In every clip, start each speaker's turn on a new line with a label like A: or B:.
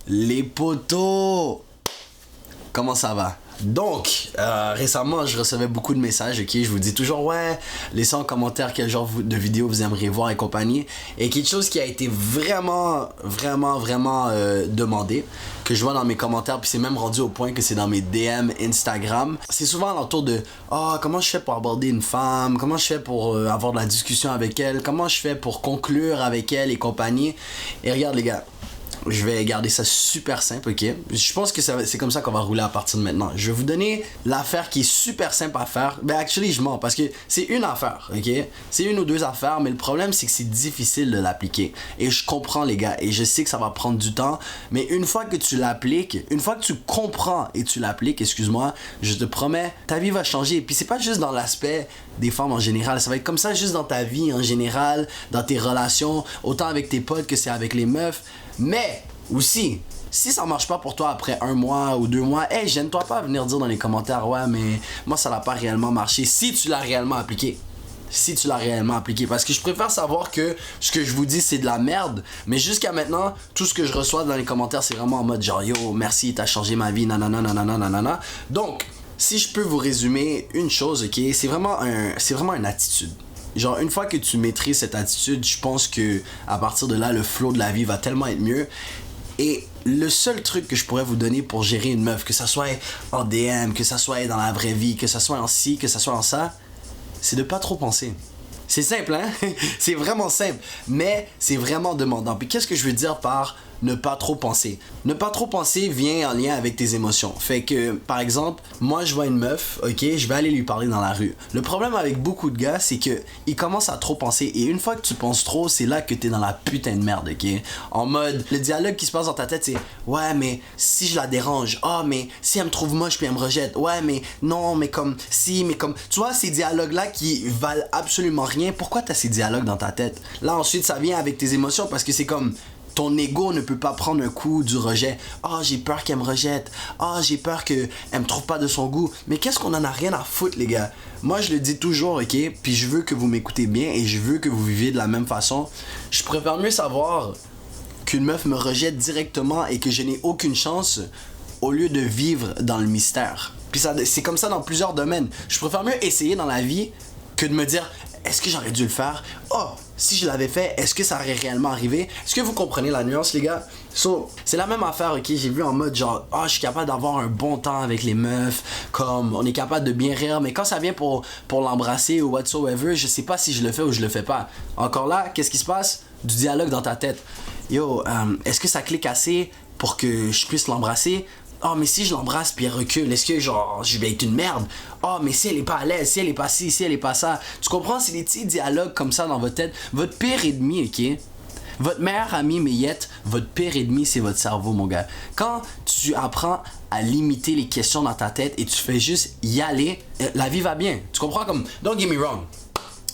A: Les potos, comment ça va? Donc, récemment, je recevais beaucoup de messages, ok? Je vous dis toujours, ouais, laissez en commentaire quel genre de vidéo vous aimeriez voir et compagnie. Et quelque chose qui a été vraiment demandé, que je vois dans mes commentaires, puis c'est même rendu au point que c'est dans mes DM Instagram. C'est souvent alentour de, comment je fais pour aborder une femme? Comment je fais pour avoir de la discussion avec elle? Comment je fais pour conclure avec elle et compagnie? Et regarde les gars, je vais garder ça super simple, ok? Je pense que c'est comme ça qu'on va rouler à partir de maintenant. Je vais vous donner l'affaire qui est super simple à faire. Ben, actually, je mens parce que c'est une affaire, ok? C'est une ou deux affaires, mais le problème, c'est que c'est difficile de l'appliquer. Et je comprends, les gars, et je sais que ça va prendre du temps, mais une fois que tu l'appliques, une fois que tu comprends et tu l'appliques, excuse-moi, je te promets, ta vie va changer. Et puis, c'est pas juste dans l'aspect des femmes en général, ça va être comme ça juste dans ta vie en général, dans tes relations, autant avec tes potes que c'est avec les meufs. Mais aussi, si ça marche pas pour toi après 1 mois ou 2 mois, hey, gêne-toi pas à venir dire dans les commentaires, ouais, mais moi ça n'a pas réellement marché. Si tu l'as réellement appliqué. Parce que je préfère savoir que ce que je vous dis c'est de la merde, mais jusqu'à maintenant, tout ce que je reçois dans les commentaires c'est vraiment en mode genre yo, merci, t'as changé ma vie, nanana. Donc, si je peux vous résumer une chose, ok, c'est vraiment une attitude. Genre, une fois que tu maîtrises cette attitude, je pense que à partir de là, le flow de la vie va tellement être mieux. Et le seul truc que je pourrais vous donner pour gérer une meuf, que ça soit en DM, que ça soit dans la vraie vie, que ça soit en ci, que ça soit en ça, c'est de pas trop penser. C'est simple, hein? C'est vraiment simple, mais c'est vraiment demandant. Puis qu'est-ce que je veux dire par ne pas trop penser? Ne pas trop penser vient en lien avec tes émotions. Fait que, par exemple, moi je vois une meuf, ok, je vais aller lui parler dans la rue. Le problème avec beaucoup de gars, c'est que ils commencent à trop penser. Et une fois que tu penses trop, c'est là que t'es dans la putain de merde, ok? En mode, le dialogue qui se passe dans ta tête, c'est ouais, mais si je la dérange, mais si elle me trouve moche puis elle me rejette, ouais, mais non, mais comme si, mais comme. Tu vois, ces dialogues-là qui valent absolument rien, pourquoi t'as ces dialogues dans ta tête? Là, ensuite, ça vient avec tes émotions parce que c'est comme. Ton ego ne peut pas prendre un coup du rejet. J'ai peur qu'elle me rejette. J'ai peur qu'elle me trouve pas de son goût. Mais qu'est-ce qu'on en a rien à foutre, les gars? Moi, je le dis toujours, ok? Puis je veux que vous m'écoutez bien et je veux que vous viviez de la même façon. Je préfère mieux savoir qu'une meuf me rejette directement et que je n'ai aucune chance au lieu de vivre dans le mystère. Puis c'est comme ça dans plusieurs domaines. Je préfère mieux essayer dans la vie que de me dire est-ce que j'aurais dû le faire? Si je l'avais fait, est-ce que ça aurait réellement arrivé? Est-ce que vous comprenez la nuance, les gars? C'est la même affaire, ok? J'ai vu en mode genre, je suis capable d'avoir un bon temps avec les meufs, comme on est capable de bien rire, mais quand ça vient pour l'embrasser ou whatsoever, je sais pas si je le fais ou je le fais pas. Encore là, qu'est-ce qui se passe? Du dialogue dans ta tête. Yo, est-ce que ça clique assez pour que je puisse l'embrasser? Mais si je l'embrasse puis elle recule, est-ce que genre je vais être une merde? Mais si elle est pas à l'aise, si elle est pas ci, si elle est pas ça. Tu comprends? C'est des petits dialogues comme ça dans votre tête. Votre pire ennemi, ok? Votre meilleur ami Mayette, votre pire ennemi, c'est votre cerveau, mon gars. Quand tu apprends à limiter les questions dans ta tête et tu fais juste y aller, la vie va bien. Tu comprends? Comme, don't get me wrong.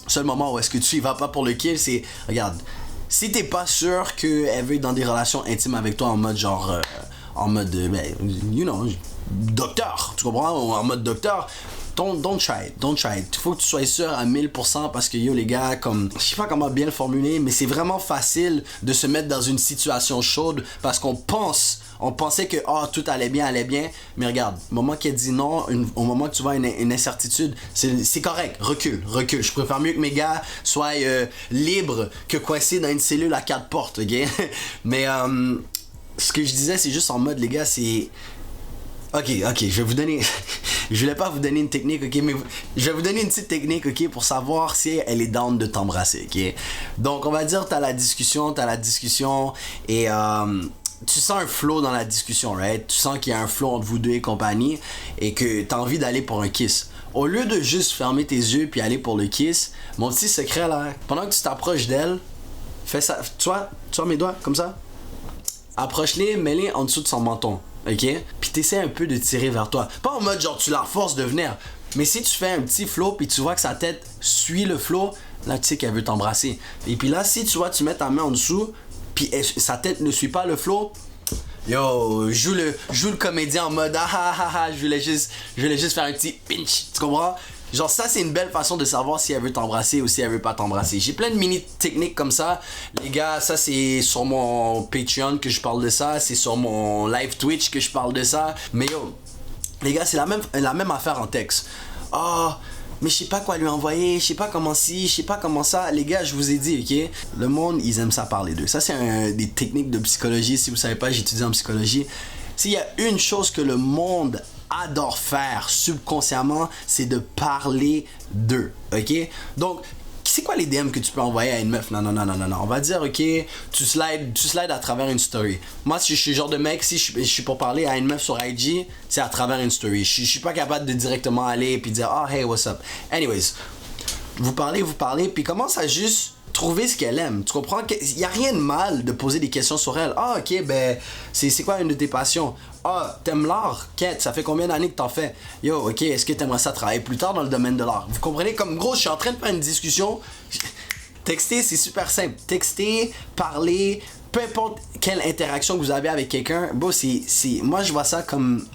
A: Le seul moment où est-ce que tu y vas pas pour le kill, c'est, regarde, si t'es pas sûr qu'elle veut être dans des relations intimes avec toi en mode genre... docteur, tu comprends? En mode docteur, don't try it. Il faut que tu sois sûr à 1000% parce que yo les gars, comme, je sais pas comment bien le formuler, mais c'est vraiment facile de se mettre dans une situation chaude parce qu'on pensait que tout allait bien, mais regarde, au moment qu'elle dit non, au moment que tu vois une incertitude, c'est correct, recule. Je préfère mieux que mes gars soient libres que coincés dans une cellule à 4 portes, ok? Mais ce que je disais, c'est juste en mode, les gars, c'est... Ok, je vais vous donner... je voulais pas vous donner une technique, ok, mais je vais vous donner une petite technique, ok, pour savoir si elle est down de t'embrasser, ok. Donc, on va dire, t'as la discussion, et tu sens un flow dans la discussion, right? Tu sens qu'il y a un flow entre vous deux et compagnie, et que t'as envie d'aller pour un kiss. Au lieu de juste fermer tes yeux puis aller pour le kiss, mon petit secret, là, pendant que tu t'approches d'elle, fais ça, tu vois mes doigts, comme ça? Approche-les, mets-les en dessous de son menton, ok? Puis t'essaies un peu de tirer vers toi. Pas en mode genre tu la forces de venir, mais si tu fais un petit flow puis tu vois que sa tête suit le flow, là tu sais qu'elle veut t'embrasser. Et puis là, si tu vois, tu mets ta main en dessous, puis sa tête ne suit pas le flow, yo, joue le comédien en mode je voulais juste faire un petit pinch, tu comprends? Genre ça c'est une belle façon de savoir si elle veut t'embrasser ou si elle veut pas t'embrasser. J'ai plein de mini techniques comme ça. Les gars, ça c'est sur mon Patreon que je parle de ça, c'est sur mon live Twitch que je parle de ça. Mais yo, les gars, c'est la même affaire en texte. Ah, mais je sais pas quoi lui envoyer, je sais pas comment ci, je sais pas comment ça. Les gars, je vous ai dit, ok, le monde, ils aiment ça parler d'eux. Ça c'est des techniques de psychologie. Si vous savez pas, j'étudie en psychologie. S'il y a une chose que le monde adore faire subconsciemment, c'est de parler d'eux, ok? Donc, c'est quoi les DM que tu peux envoyer à une meuf? Non. On va dire, ok, tu slides à travers une story. Moi, si je suis le genre de mec, si je suis pour parler à une meuf sur IG, c'est à travers une story. Je suis pas capable de directement aller et dire, oh, hey, what's up? Anyways, vous parlez, puis commence à juste trouver ce qu'elle aime. Tu comprends qu'il n'y a rien de mal de poser des questions sur elle. Ah, ok, ben, c'est quoi une de tes passions? Ah, t'aimes l'art? Quête, ça fait combien d'années que t'en fais? Yo, ok, est-ce que t'aimerais ça travailler plus tard dans le domaine de l'art? Vous comprenez? Comme gros, je suis en train de faire une discussion. Texter, c'est super simple. Texter, parler, peu importe quelle interaction que vous avez avec quelqu'un, bon, moi, je vois ça comme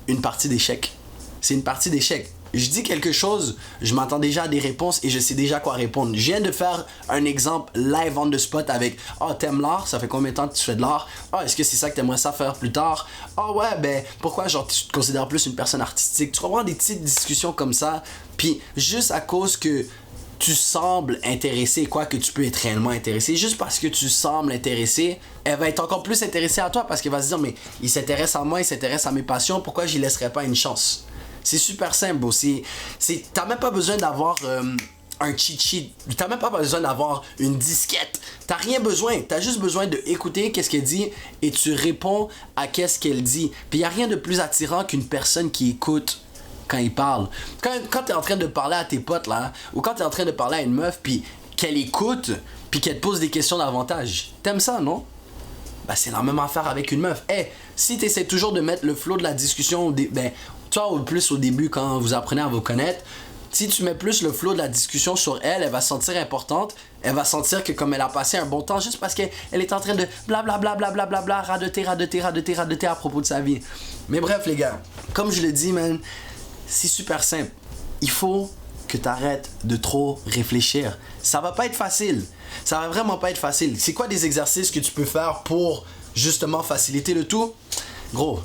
A: une partie d'échec. C'est une partie d'échec. Je dis quelque chose, je m'attends déjà à des réponses et je sais déjà quoi répondre. Je viens de faire un exemple live on the spot avec « Ah, t'aimes l'art? Ça fait combien de temps que tu fais de l'art? Ah, est-ce que c'est ça que t'aimerais ça faire plus tard? Ah ouais, ben pourquoi genre tu te considères plus une personne artistique? » Tu comprends des petites discussions comme ça, puis juste à cause que tu sembles intéressé, quoi que tu peux être réellement intéressé, juste parce que tu sembles intéressé, elle va être encore plus intéressée à toi parce qu'elle va se dire « Mais il s'intéresse à moi, il s'intéresse à mes passions, pourquoi j'y laisserais pas une chance? » C'est super simple aussi. T'as même pas besoin d'avoir un cheat sheet. T'as même pas besoin d'avoir une disquette. T'as rien besoin. T'as juste besoin d'écouter qu'est-ce qu'elle dit et tu réponds à qu'est-ce qu'elle dit. Puis y a rien de plus attirant qu'une personne qui écoute quand il parle. Quand t'es en train de parler à tes potes là, ou quand t'es en train de parler à une meuf puis qu'elle écoute puis qu'elle te pose des questions davantage. T'aimes ça, non? Ben c'est la même affaire avec une meuf. Hey, si t'essaies toujours de mettre le flow de la discussion, toi ou plus au début quand vous apprenez à vous connaître, si tu mets plus le flow de la discussion sur elle, elle va se sentir importante, elle va sentir que comme elle a passé un bon temps juste parce qu'elle est en train de blablabla, radoter à propos de sa vie. Mais bref les gars, comme je le dis man, c'est super simple. Il faut que tu arrêtes de trop réfléchir. Ça va pas être facile. Ça va vraiment pas être facile. C'est quoi des exercices que tu peux faire pour justement faciliter le tout? Gros,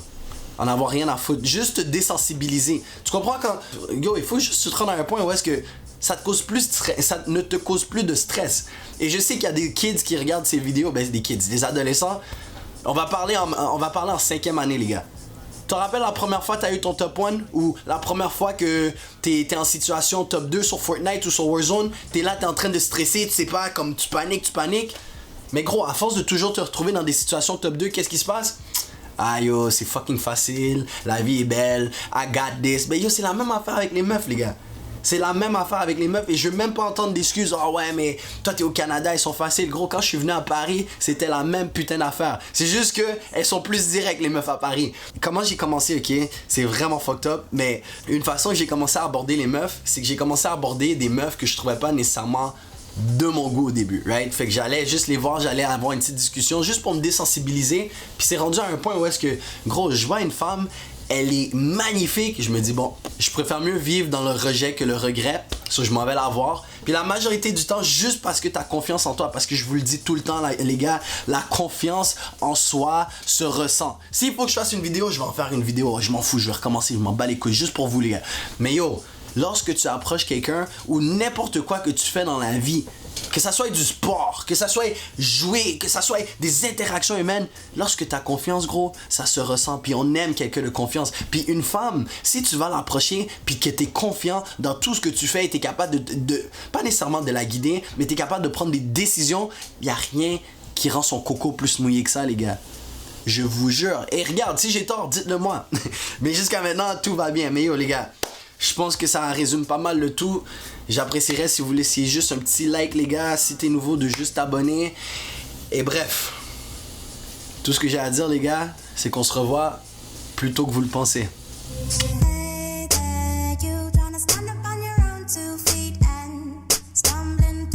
A: en avoir rien à foutre. Juste te désensibiliser. Tu comprends quand... Yo, il faut juste te rendre à un point où est-ce que ça ne te cause plus de stress. Et je sais qu'il y a des kids qui regardent ces vidéos, ben des kids, des adolescents. On va parler en 5e année, les gars. Tu te rappelles la première fois que tu as eu ton top 1 ou la première fois que t'es en situation top 2 sur Fortnite ou sur Warzone, t'es là, t'es en train de stresser, tu sais pas, comme tu paniques. Mais gros, à force de toujours te retrouver dans des situations top 2, qu'est-ce qui se passe? Ah yo, c'est fucking facile, la vie est belle, I got this. Ben yo, c'est la même affaire avec les meufs, les gars. C'est la même affaire avec les meufs et je veux même pas entendre d'excuses. Ah ouais, mais toi t'es au Canada, ils sont faciles. Gros, quand je suis venu à Paris, c'était la même putain d'affaire. C'est juste que elles sont plus directes, les meufs à Paris. Comment j'ai commencé, ok? C'est vraiment fucked up. Mais une façon que j'ai commencé à aborder les meufs, c'est que j'ai commencé à aborder des meufs que je trouvais pas nécessairement de mon goût au début, right? Fait que j'allais juste les voir, j'allais avoir une petite discussion juste pour me désensibiliser. Puis c'est rendu à un point où est-ce que, gros, je vois une femme, elle est magnifique. Je me dis, bon, je préfère mieux vivre dans le rejet que le regret. So, je m'en vais la voir. Puis la majorité du temps, juste parce que tu as confiance en toi, parce que je vous le dis tout le temps, les gars, la confiance en soi se ressent. S'il faut que je fasse une vidéo, je vais en faire une vidéo. Je m'en fous, je vais recommencer, je m'en bats les couilles juste pour vous, les gars. Mais yo, lorsque tu approches quelqu'un ou n'importe quoi que tu fais dans la vie, que ça soit du sport, que ça soit jouer, que ça soit des interactions humaines, lorsque tu as confiance, gros, ça se ressent. Puis on aime quelqu'un de confiance. Puis une femme, si tu vas l'approcher, puis que tu es confiant dans tout ce que tu fais et tu es capable de pas nécessairement de la guider, mais tu es capable de prendre des décisions, il n'y a rien qui rend son coco plus mouillé que ça, les gars. Je vous jure. Et regarde, si j'ai tort, dites-le moi. Mais jusqu'à maintenant, tout va bien. Mais yo, les gars, je pense que ça résume pas mal le tout. J'apprécierais si vous laissiez juste un petit like, les gars. Si t'es nouveau, de juste t'abonner. Et bref, tout ce que j'ai à dire, les gars, c'est qu'on se revoit plus tôt que vous le pensez.